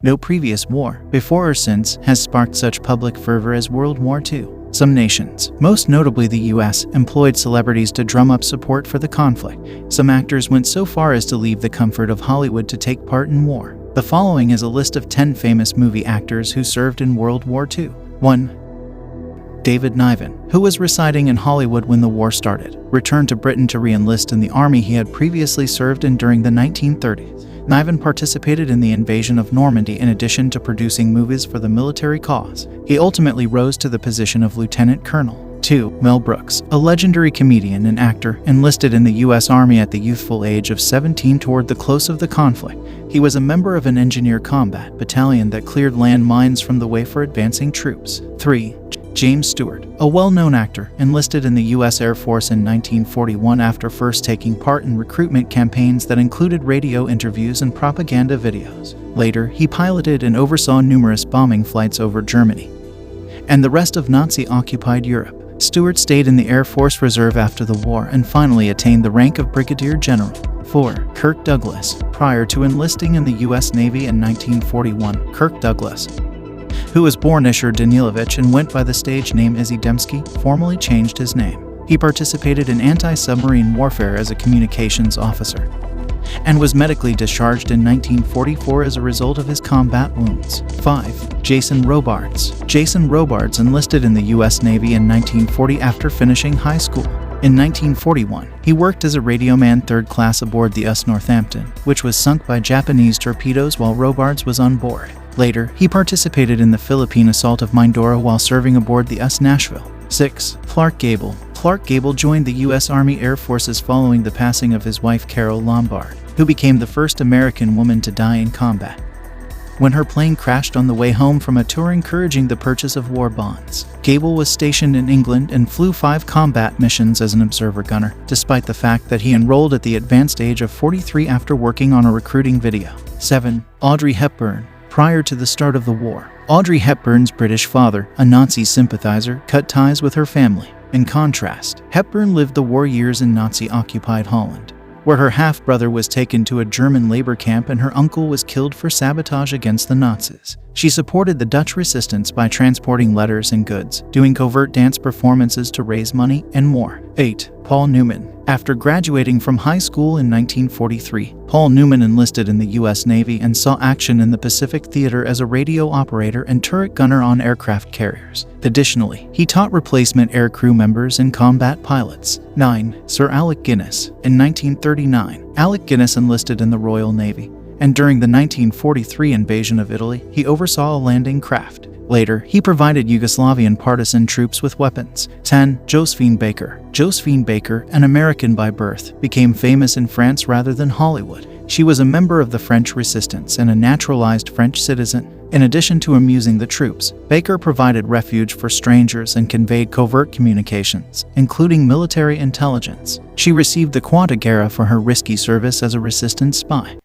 No previous war, before or since, has sparked such public fervor as World War II. Some nations, most notably the US, employed celebrities to drum up support for the conflict. Some actors went so far as to leave the comfort of Hollywood to take part in war. The following is a list of 10 famous movie actors who served in World War II. 1. David Niven, who was residing in Hollywood when the war started, returned to Britain to re-enlist in the army he had previously served in during the 1930s. Niven participated in the invasion of Normandy in addition to producing movies for the military cause. He ultimately rose to the position of lieutenant colonel. 2. Mel Brooks, a legendary comedian and actor, enlisted in the U.S. Army at the youthful age of 17 toward the close of the conflict. He was a member of an engineer combat battalion that cleared land mines from the way for advancing troops. 3. James Stewart, a well-known actor, enlisted in the U.S. Air Force in 1941 after first taking part in recruitment campaigns that included radio interviews and propaganda videos. Later, he piloted and oversaw numerous bombing flights over Germany and the rest of Nazi-occupied Europe. Stewart stayed in the Air Force Reserve after the war and finally attained the rank of Brigadier General. 4. Kirk Douglas. Prior to enlisting in the U.S. Navy in 1941, Kirk Douglas, who was born Ishur Danilovich and went by the stage name Izzy Dembski, formally changed his name. He participated in anti-submarine warfare as a communications officer and was medically discharged in 1944 as a result of his combat wounds. 5. Jason Robards. Jason Robards enlisted in the U.S. Navy in 1940 after finishing high school. In 1941, he worked as a radioman third class aboard the USS Northampton, which was sunk by Japanese torpedoes while Robards was on board. Later, he participated in the Philippine assault of Mindoro while serving aboard the USS Nashville. 6. Clark Gable. Clark Gable joined the U.S. Army Air Forces following the passing of his wife Carol Lombard, who became the first American woman to die in combat when her plane crashed on the way home from a tour encouraging the purchase of war bonds. Gable was stationed in England and flew 5 combat missions as an observer gunner, despite the fact that he enrolled at the advanced age of 43 after working on a recruiting video. 7. Audrey Hepburn. Prior to the start of the war, Audrey Hepburn's British father, a Nazi sympathizer, cut ties with her family. In contrast, Hepburn lived the war years in Nazi-occupied Holland, where her half-brother was taken to a German labor camp and her uncle was killed for sabotage against the Nazis. She supported the Dutch resistance by transporting letters and goods, doing covert dance performances to raise money, and more. 8. Paul Newman. After graduating from high school in 1943, Paul Newman enlisted in the U.S. Navy and saw action in the Pacific Theater as a radio operator and turret gunner on aircraft carriers. Additionally, he taught replacement air crew members and combat pilots. 9. Sir Alec Guinness. In 1939, Alec Guinness enlisted in the Royal Navy, and during the 1943 invasion of Italy, he oversaw a landing craft. Later, he provided Yugoslavian partisan troops with weapons. 10. Josephine Baker. Josephine Baker, an American by birth, became famous in France rather than Hollywood. She was a member of the French Resistance and a naturalized French citizen. In addition to amusing the troops, Baker provided refuge for strangers and conveyed covert communications, including military intelligence. She received the Croix de Guerre for her risky service as a resistance spy.